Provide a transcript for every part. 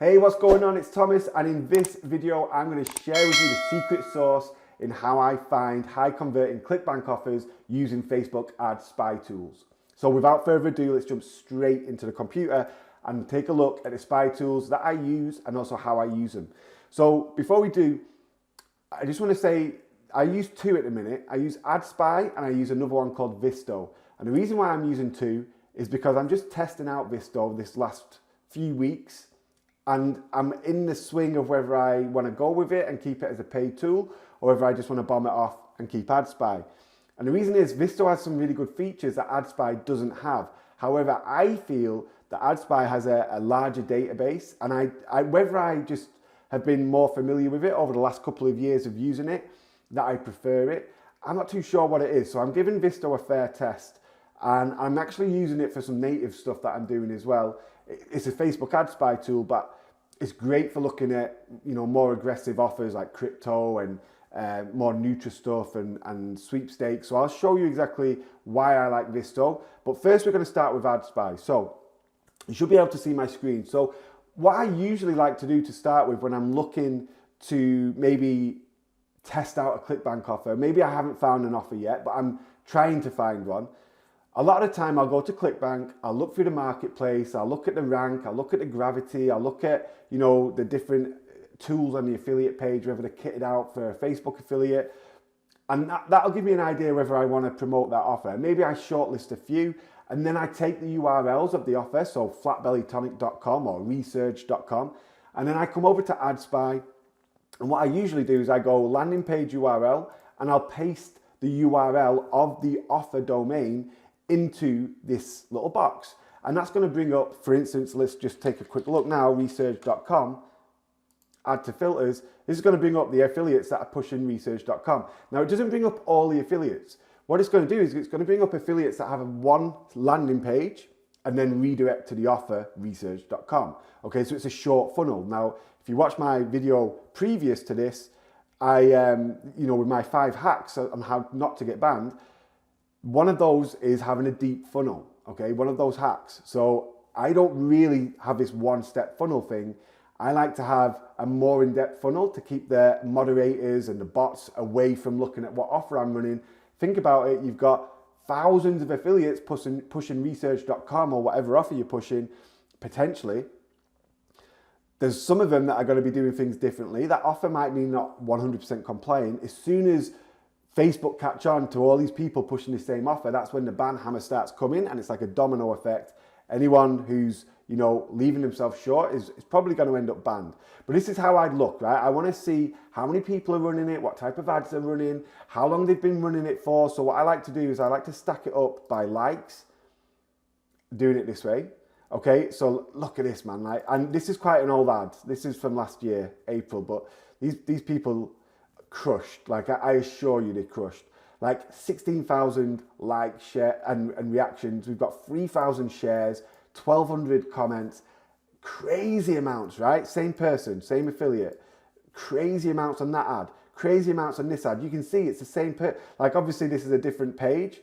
Hey, what's going on? It's Thomas, and in this video, I'm going to share with you the secret sauce in how I find high converting Clickbank offers using Facebook AdSpy tools. So without further ado, let's jump straight into the computer and take a look at the spy tools that I use and also how I use them. So before we do, I just want to say I use two at the minute. I use AdSpy and I use another one called Vizto. And the reason why I'm using two is because I'm just testing out Vizto this last few weeks. And I'm in the swing of whether I want to go with it and keep it as a paid tool or whether I just want to bomb it off and keep AdSpy. And the reason is Vizto has some really good features that AdSpy doesn't have. However, I feel that AdSpy has a larger database, and whether I just have been more familiar with it over the last couple of years of using it, that I prefer it. I'm not too sure what it is. So I'm giving Vizto a fair test, and I'm actually using it for some native stuff that I'm doing as well. It's a Facebook AdSpy tool, but it's great for looking at, more aggressive offers like crypto and more neutral stuff and sweepstakes. So I'll show you exactly why I like Vizto. But first we're going to start with AdSpy. So you should be able to see my screen. So what I usually like to do to start with when I'm looking to maybe test out a Clickbank offer, maybe I haven't found an offer yet, but I'm trying to find one. A lot of the time I'll go to Clickbank, I'll look through the marketplace, I'll look at the rank, I'll look at the gravity, I'll look at, the different tools on the affiliate page, whether they're kitted out for a Facebook affiliate. And that'll give me an idea whether I want to promote that offer. Maybe I shortlist a few and then I take the URLs of the offer, so flatbellytonic.com or research.com, and then I come over to AdSpy. And what I usually do is I go landing page URL and I'll paste the URL of the offer domain into this little box. And that's going to bring up, for instance, let's just take a quick look now, research.com, add to filters. This is going to bring up the affiliates that are pushing research.com. Now it doesn't bring up all the affiliates. What it's going to do is it's going to bring up affiliates that have one landing page and then redirect to the offer research.com. Okay, so it's a short funnel. Now, if you watch my video previous to this, I, with my 5 hacks on how not to get banned, one of those is having a deep funnel, okay? One of those hacks. So I don't really have this one-step funnel thing. I like to have a more in-depth funnel to keep the moderators and the bots away from looking at what offer I'm running. Think about it, you've got thousands of affiliates pushing research.com or whatever offer you're pushing, potentially. There's some of them that are going to be doing things differently. That offer might be not 100% compliant. As soon as Facebook catch on to all these people pushing the same offer, that's when the ban hammer starts coming, and it's like a domino effect. Anyone who's leaving themselves short is probably going to end up banned. But this is how I'd look, right? I want to see how many people are running it, what type of ads they're running, how long they've been running it for. So what I like to do is I like to stack it up by likes, doing it this way. Okay, so look at this, man. And this is quite an old ad. This is from last year, April, but these people crushed. Like, I assure you they crushed. Like 16,000 likes, share and reactions. We've got 3,000 shares, 1,200 comments, crazy amounts, right? Same person, same affiliate, crazy amounts on that ad, crazy amounts on this ad. You can see it's the same, like obviously this is a different page.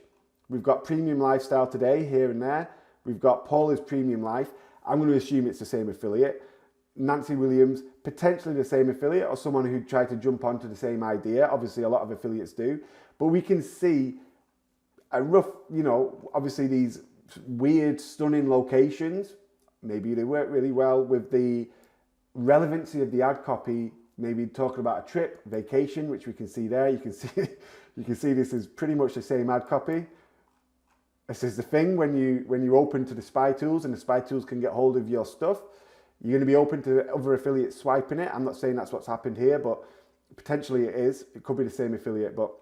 We've got premium lifestyle today here and there. We've got Paula's premium life. I'm going to assume it's the same affiliate. Nancy Williams, potentially the same affiliate or someone who tried to jump onto the same idea. Obviously, a lot of affiliates do. But we can see a rough, obviously these weird, stunning locations. Maybe they work really well with the relevancy of the ad copy. Maybe talking about a trip, vacation, which we can see there. You can see this is pretty much the same ad copy. This is the thing when you open to the spy tools and the spy tools can get hold of your stuff. You're going to be open to other affiliates swiping it. I'm not saying that's what's happened here, but potentially it is. It could be the same affiliate, but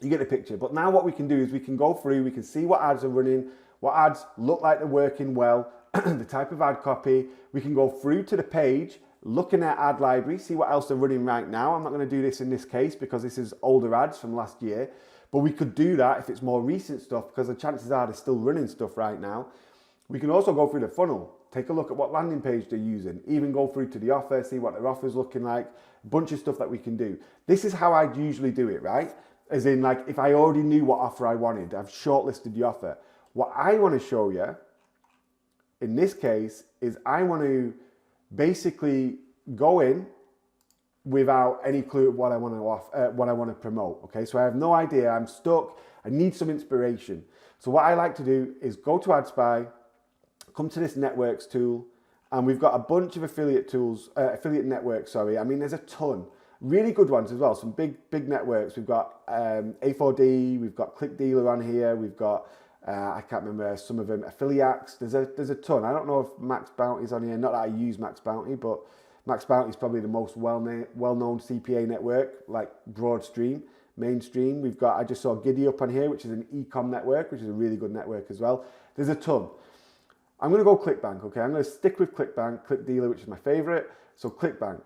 you get the picture. But now what we can do is we can go through, we can see what ads are running, what ads look like they're working well, the type of ad copy. We can go through to the page, looking at ad library, see what else they're running right now. I'm not going to do this in this case because this is older ads from last year, but we could do that if it's more recent stuff because the chances are they're still running stuff right now. We can also go through the funnel, take a look at what landing page they're using, even go through to the offer, see what their offer's looking like, a bunch of stuff that we can do. This is how I'd usually do it, right? As in, like, if I already knew what offer I wanted, I've shortlisted the offer. What I want to show you in this case is I want to basically go in without any clue of what I want to what I want to promote. Okay, so I have no idea. I'm stuck. I need some inspiration. So what I like to do is go to AdSpy, come to this networks tool, and we've got a bunch of affiliate tools, affiliate networks. Sorry, I mean there's a ton, really good ones as well. Some big networks. We've got A4D, we've got ClickDealer on here. We've got I can't remember some of them. Affiliates. There's a ton. I don't know if Max Bounty's on here. Not that I use Max Bounty, but Max Bounty is probably the most well-known CPA network, like broad stream, mainstream. We've got, I just saw Giddy up on here, which is an e-com network, which is a really good network as well. There's a ton. I'm going to go Clickbank, okay? I'm going to stick with Clickbank, ClickDealer, which is my favorite. So Clickbank.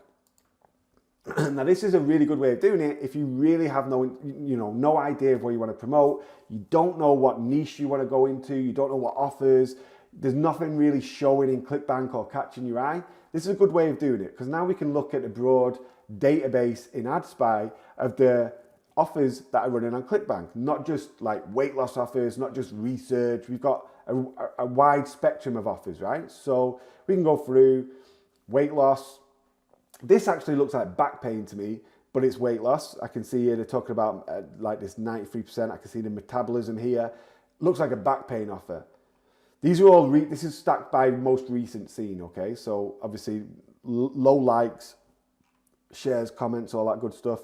Now this is a really good way of doing it if you really have no idea of what you want to promote. You don't know what niche you want to go into. You don't know what offers. There's nothing really showing in Clickbank or catching your eye. This is a good way of doing it because now we can look at the broad database in AdSpy of the offers that are running on Clickbank, not just like weight loss offers, not just research. We've got a wide spectrum of offers, right? So we can go through weight loss. This actually looks like back pain to me, but it's weight loss. I can see here they're talking about like this 93%. I can see the metabolism here. Looks like a back pain offer. These are all, this is stacked by most recent seen, okay? So obviously low likes, shares, comments, all that good stuff.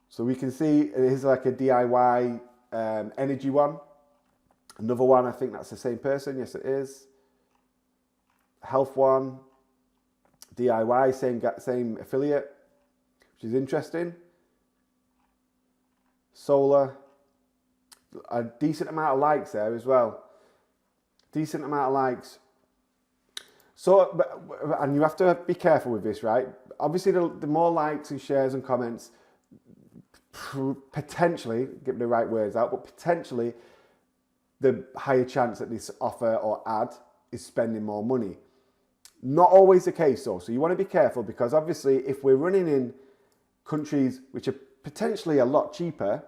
So we can see it is like a DIY energy one. Another one, I think that's the same person. Yes, it is. Health one, DIY, same affiliate, which is interesting. Solar. A decent amount of likes there as well. Decent amount of likes. So, and you have to be careful with this, right? Obviously, the more likes and shares and comments, potentially, get the right words out, but potentially, the higher chance that this offer or ad is spending more money. Not always the case though. So you want to be careful because obviously, if we're running in countries which are potentially a lot cheaper,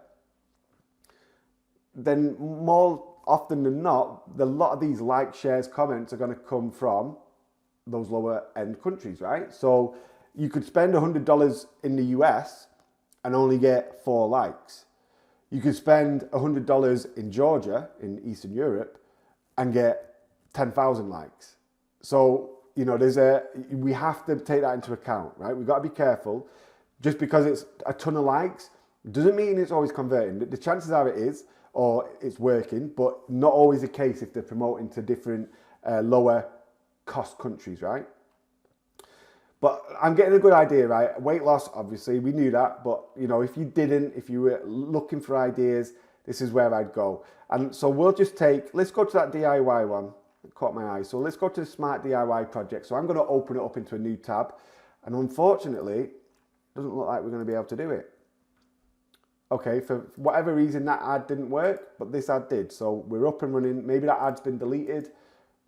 then more often than not, a lot of these likes, shares, comments are going to come from those lower end countries, right? So you could spend $100 in the US and only get 4 likes. You could spend $100 in Georgia, in Eastern Europe, and get 10,000 likes. So, you know, we have to take that into account, right? We've got to be careful. Just because it's a ton of likes doesn't mean it's always converting. The chances are it is, or it's working, but not always the case if they're promoting to different lower cost countries, right? But I'm getting a good idea, right? Weight loss, obviously, we knew that, but you know, if you were looking for ideas, this is where I'd go. And so we'll just let's go to that DIY one. It caught my eye. So let's go to the Smart DIY project. So I'm going to open it up into a new tab. And unfortunately, it doesn't look like we're going to be able to do it. Okay, for whatever reason, that ad didn't work, but this ad did. So we're up and running. Maybe that ad's been deleted.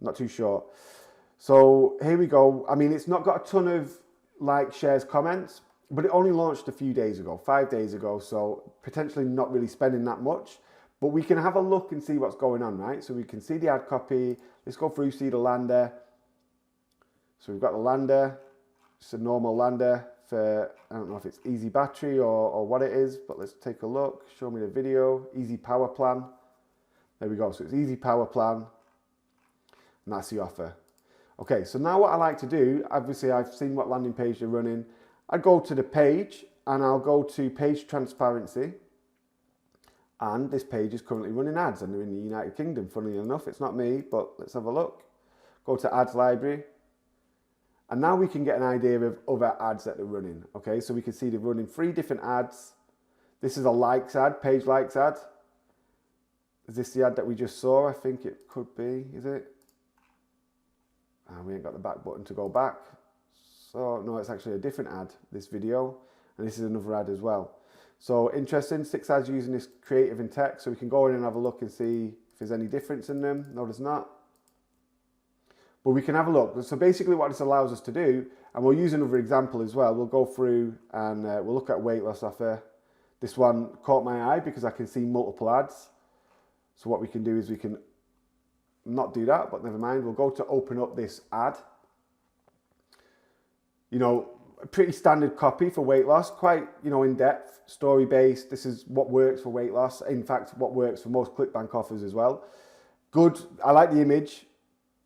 Not too sure. So here we go. I mean, it's not got a ton of likes, shares, comments, but it only launched a few days ago, 5 days ago. So potentially not really spending that much, but we can have a look and see what's going on, right? So we can see the ad copy. Let's go through, see the lander. So we've got the lander. It's a normal lander for, I don't know if it's easy battery or what it is, but let's take a look. Show me the video. Easy power plan. There we go. So it's easy power plan. And that's the offer. Okay, so now what I like to do, obviously I've seen what landing page they're running. I go to the page and I'll go to page transparency. And this page is currently running ads and they're in the United Kingdom, funnily enough. It's not me, but let's have a look. Go to ads library. And now we can get an idea of other ads that they're running. Okay, so we can see they're running 3 different ads. This is a likes ad, page likes ad. Is this the ad that we just saw? I think it could be, is it? We ain't got the back button to go back. So no, it's actually a different ad, this video. And this is another ad as well. So interesting, 6 ads using this creative in text. So we can go in and have a look and see if there's any difference in them. No, there's not. But we can have a look. So basically what this allows us to do, and we'll use another example as well. We'll go through and we'll look at weight loss offer. This one caught my eye because I can see multiple ads. So what we can do is we can not do that, but never mind. We'll go to open up this ad. You know, a pretty standard copy for weight loss, quite, you know, in depth, story based. This is what works for weight loss. In fact, what works for most Clickbank offers as well. Good. I like the image.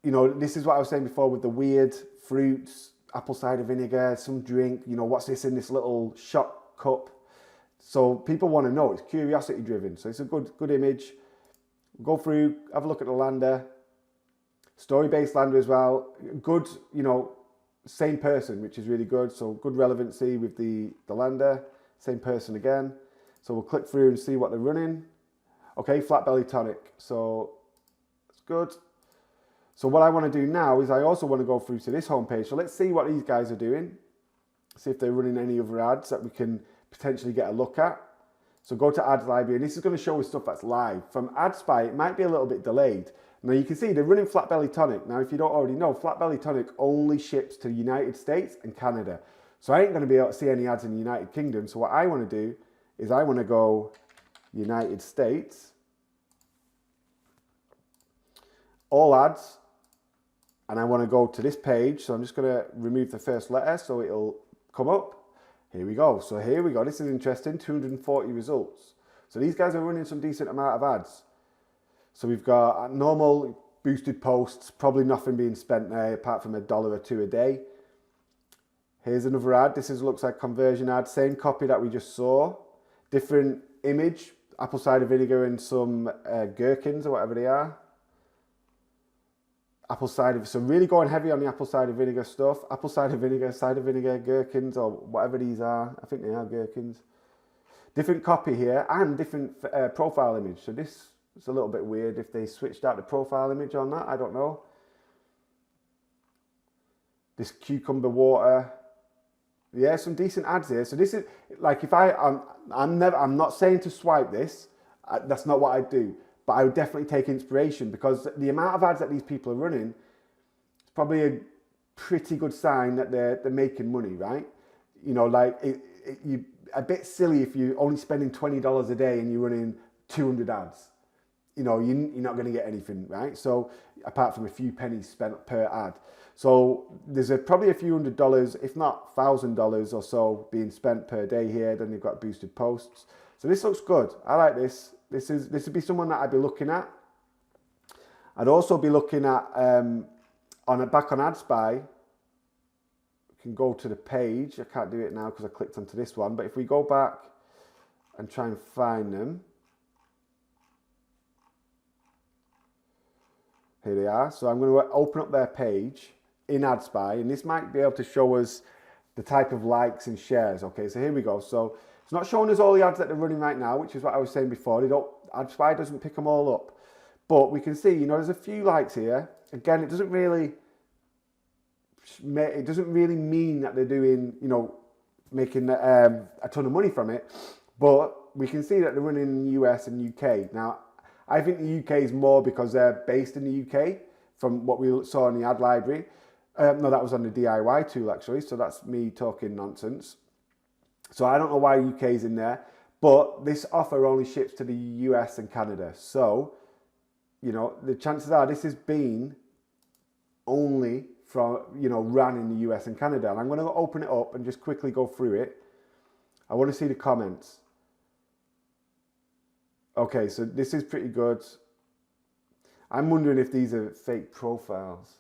You know, this is what I was saying before with the weird fruits, apple cider vinegar, some drink. You know, what's this in this little shot cup? So people want to know. It's curiosity driven. So it's a good image. Go through, have a look at the lander. Story-based lander as well. Good, you know, same person, which is really good. So good relevancy with the lander. Same person again. So we'll click through and see what they're running. Okay, flat belly tonic. So it's good. So what I want to do now is I also want to go through to this homepage. So let's see what these guys are doing. See if they're running any other ads that we can potentially get a look at. So go to ads library, and this is going to show us stuff that's live. From AdSpy, it might be a little bit delayed. Now you can see they're running Flat Belly Tonic. Now if you don't already know, Flat Belly Tonic only ships to the United States and Canada. So I ain't going to be able to see any ads in the United Kingdom. So what I want to do is I want to go United States, all ads, and I want to go to this page. So I'm just going to remove the first letter so it'll come up. Here we go. So here we go. This is interesting. 240 results. So these guys are running some decent amount of ads. So we've got normal boosted posts, probably nothing being spent there apart from $1 or $2 a day. Here's another ad. This looks like conversion ad. Same copy that we just saw. Different image. Apple cider vinegar and some gherkins or whatever they are. Apple cider, so really going heavy on the apple cider vinegar stuff. Apple cider vinegar, gherkins, or whatever these are. I think they are gherkins. Different copy here and different profile image. So this is a little bit weird if they switched out the profile image on that. I don't know. This cucumber water. Yeah, some decent ads here. So this is like if I'm not saying to swipe this. That's not what I do. But I would definitely take inspiration because the amount of ads that these people are running is probably a pretty good sign that they're making money, right? You know, like you a bit silly if you're only spending $20 a day and you're running 200 ads. You know, you're not going to get anything, right? So apart from a few pennies spent per ad. So there's probably a few $100s, if not $1,000 or so being spent per day here. Then you've got boosted posts. So this looks good. I like this. This would be someone that I'd be looking at. I'd also be looking at back on AdSpy. We can go to the page. I can't do it now because I clicked onto this one. But if we go back and try and find them, here they are. So I'm going to open up their page in AdSpy, and this might be able to show us the type of likes and shares. Okay, so here we go. So it's not showing us all the ads that they're running right now, which is what I was saying before. AdSpy doesn't pick them all up. But we can see, you know, there's a few likes here. Again, it doesn't really mean that they're doing, you know, making a ton of money from it. But we can see that they're running in the US and UK. Now, I think the UK is more because they're based in the UK from what we saw in the ad library. No, that was on the DIY tool, actually. So that's me talking nonsense. So I don't know why UK is in there, but this offer only ships to the US and Canada. So, you know, the chances are this has been only from, you know, ran in the US and Canada. And I'm going to open it up and just quickly go through it. I want to see the comments. Okay, so this is pretty good. I'm wondering if these are fake profiles.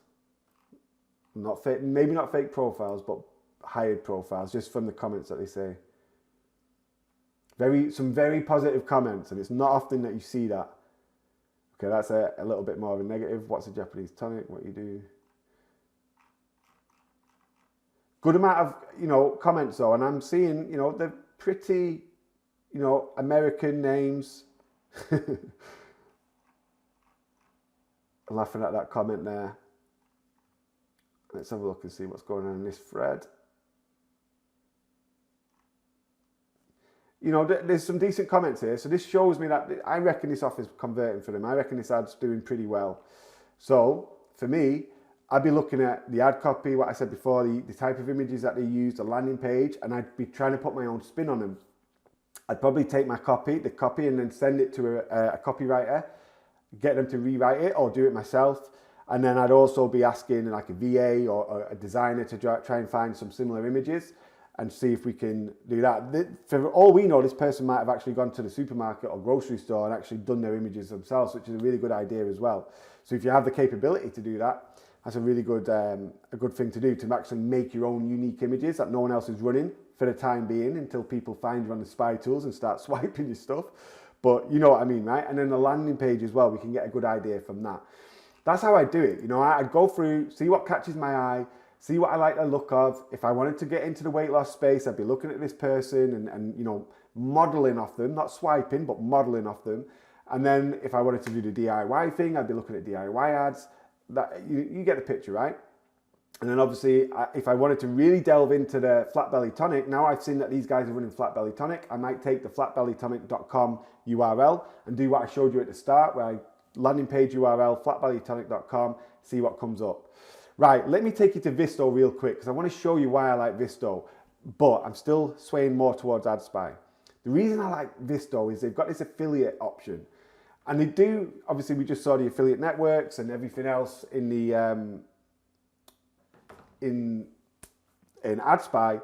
Not fake, maybe not fake profiles, but hired profiles, just from the comments that they say. Some very positive comments, and it's not often that you see that. Okay, that's a little bit more of a negative. What's a Japanese tonic? What you do? Good amount of, you know, comments though, and I'm seeing, you know, they're pretty, you know, American names. I'm laughing at that comment there. Let's have a look and see what's going on in this thread. You know, there's some decent comments here. So this shows me that I reckon this offer's converting for them. I reckon this ad's doing pretty well. So for me, I'd be looking at the ad copy, what I said before, the type of images that they use, the landing page, and I'd be trying to put my own spin on them. I'd probably take the copy, and then send it to a copywriter, get them to rewrite it or do it myself. And then I'd also be asking like a VA or a designer to try and find some similar images and see if we can do that. For all we know, this person might have actually gone to the supermarket or grocery store and actually done their images themselves, which is a really good idea as well. So if you have the capability to do that, that's a really good a good thing to do, to actually make your own unique images that no one else is running for the time being until people find you on the spy tools and start swiping your stuff. But you know what I mean, right? And then the landing page as well, we can get a good idea from that. That's how I do it. You know, I'd go through, see what catches my eye, see what I like the look of. If I wanted to get into the weight loss space, I'd be looking at this person and you know, modeling off them, not swiping, but modeling off them. And then if I wanted to do the DIY thing, I'd be looking at DIY ads. That you get the picture, right? And then obviously, if I wanted to really delve into the flat belly tonic, now I've seen that these guys are running flat belly tonic, I might take the flatbellytonic.com URL and do what I showed you at the start, where I landing page URL, flatbellytonic.com, see what comes up. Right, let me take you to Vizto real quick, because I want to show you why I like Vizto, but I'm still swaying more towards AdSpy. The reason I like Vizto is they've got this affiliate option. And they do, obviously we just saw the affiliate networks and everything else in the in AdSpy,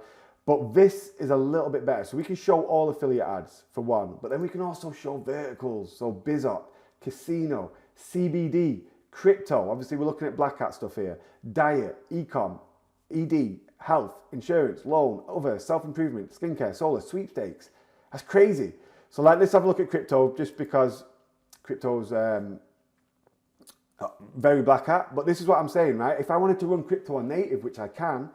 but this is a little bit better. So we can show all affiliate ads for one, but then we can also show verticals. So Bizot, casino, CBD, crypto. Obviously we're looking at black hat stuff here. Diet, ecom, ED, health, insurance, loan, other, self-improvement, skincare, solar, sweepstakes. That's crazy. So like, let's have a look at crypto, just because crypto's very black hat, but this is what I'm saying, right? If I wanted to run crypto on native, which I can,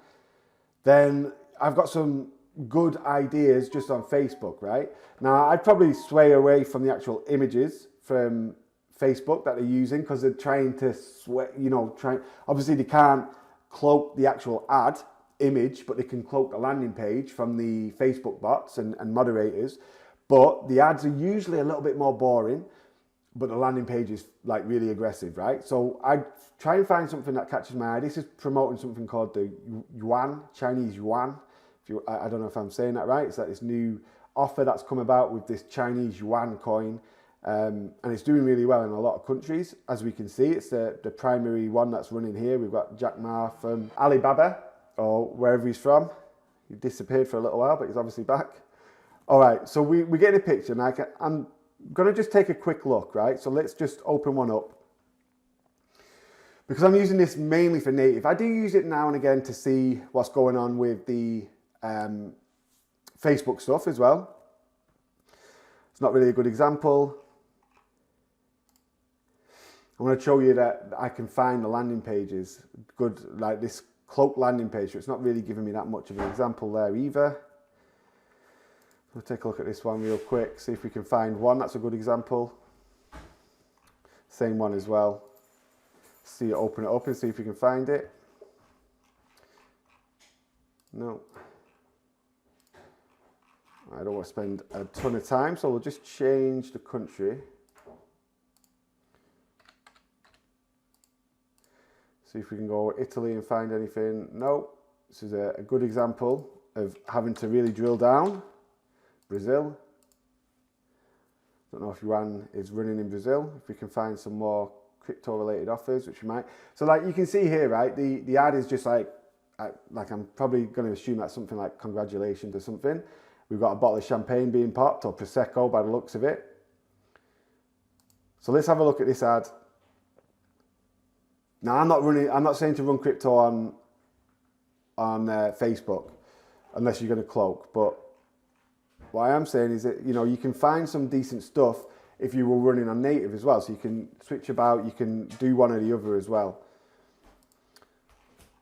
then I've got some good ideas just on Facebook, right? Now, I'd probably sway away from the actual images from Facebook that they're using, because they're trying to obviously they can't cloak the actual ad image, but they can cloak the landing page from the Facebook bots and moderators. But the ads are usually a little bit more boring, but the landing page is like really aggressive, right? So I try and find something that catches my eye. This is promoting something called the yuan, Chinese yuan. I don't know if I'm saying that right. It's like this new offer that's come about with this Chinese yuan coin. And it's doing really well in a lot of countries. As we can see, it's the primary one that's running here. We've got Jack Ma from Alibaba, or wherever he's from. He disappeared for a little while, but he's obviously back. All right, so we get a picture, and I'm going to just take a quick look, right? So let's just open one up. Because I'm using this mainly for native. I do use it now and again to see what's going on with the Facebook stuff as well. It's not really a good example. I want to show you that I can find the landing pages. Good, like this cloak landing page. So it's not really giving me that much of an example there either. We'll take a look at this one real quick, see if we can find one that's a good example. Same one as well. See, open it up and see if we can find it. No. I don't want to spend a ton of time, so we'll just change the country. See if we can go Italy and find anything. No. This is a good example of having to really drill down. Brazil. Don't know if yuan is running in Brazil. If we can find some more crypto related offers, which we might. So like you can see here, right, the ad is just like I'm probably going to assume that's something like congratulations or something. We've got a bottle of champagne being popped, or Prosecco by the looks of it. So let's have a look at this ad. Now I'm not saying to run crypto on Facebook unless you're going to cloak, but what I am saying is that, you know, you can find some decent stuff if you were running on native as well. So you can switch about, you can do one or the other as well.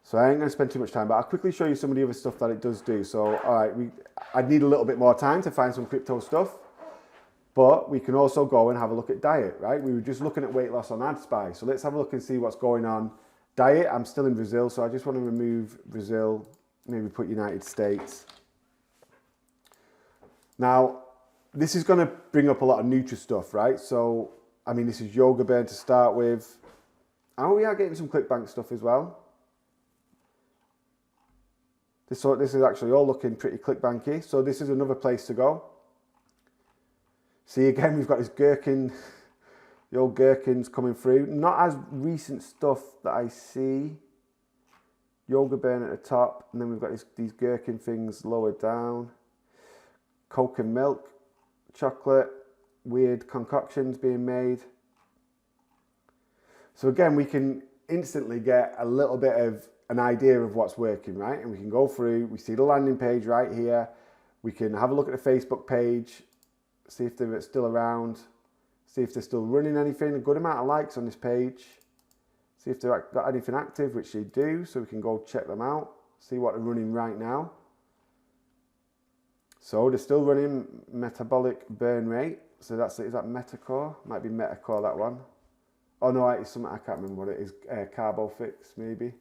So I ain't going to spend too much time, but I'll quickly show you some of the other stuff that it does do. So, all right, I'd need a little bit more time to find some crypto stuff, but we can also go and have a look at diet, right? We were just looking at weight loss on AdSpy. So let's have a look and see what's going on. Diet, I'm still in Brazil, so I just want to remove Brazil, maybe put United States. Now, this is going to bring up a lot of Nutri stuff, right? So, I mean, this is Yoga Burn to start with. And we are getting some Clickbank stuff as well. This is actually all looking pretty Clickbanky. So this is another place to go. See, again, we've got this gherkin, The old gherkins coming through. Not as recent stuff that I see. Yoga burn at the top, and then we've got these gherkin things lower down. Coke and milk, chocolate, weird concoctions being made. So again, we can instantly get a little bit of an idea of what's working, right? And we can go through, we see the landing page right here. We can have a look at the Facebook page, see if they're still around, see if they're still running anything. A good amount of likes on this page. See if they've got anything active, which they do, so we can go check them out, see what they're running right now. So they're still running metabolic burn rate. So is that Metacore? Might be Metacore, that one. Oh no, it's something, I can't remember what it is. Carbofix, maybe. It's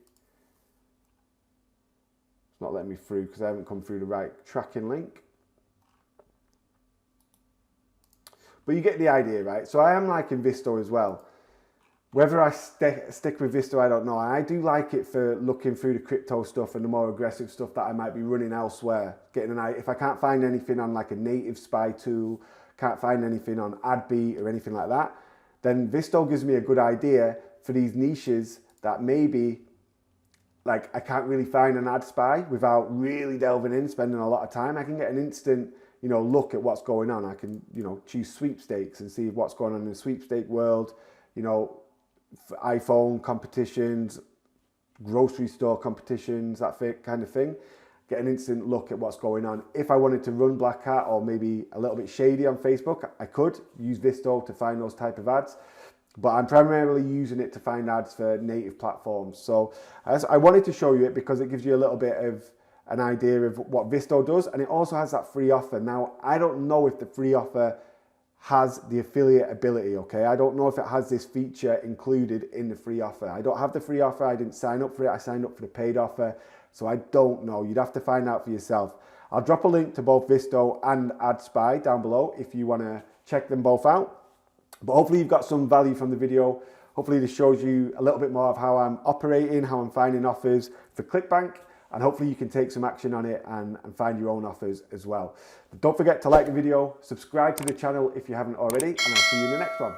not letting me through because I haven't come through the right tracking link. But you get the idea, right? So I am liking Vizto as well. Whether I stick with Vizto, I don't know. I do like it for looking through the crypto stuff and the more aggressive stuff that I might be running elsewhere. Getting an idea. If I can't find anything on like a native spy tool, can't find anything on AdSpy or anything like that, then Vizto gives me a good idea for these niches that maybe like I can't really find an AdSpy without really delving in, spending a lot of time. I can get an instant, look at what's going on. I can, choose sweepstakes and see what's going on in the sweepstake world, iPhone competitions, grocery store competitions, that kind of thing. Get an instant look at what's going on. If I wanted to run Black Hat or maybe a little bit shady on Facebook, I could use Vizto to find those type of ads. But I'm primarily using it to find ads for native platforms. So I wanted to show you it because it gives you a little bit of an idea of what Vizto does. And it also has that free offer. Now, I don't know if the free offer has the affiliate ability, okay? I don't know if it has this feature included in the free offer. I don't have the free offer. I didn't sign up for it. I signed up for the paid offer. So I don't know. You'd have to find out for yourself. I'll drop a link to both Vizto and AdSpy down below if you want to check them both out. But hopefully you've got some value from the video. Hopefully this shows you a little bit more of how I'm operating, how I'm finding offers for Clickbank, and hopefully you can take some action on it and find your own offers as well. But don't forget to like the video, subscribe to the channel if you haven't already, and I'll see you in the next one.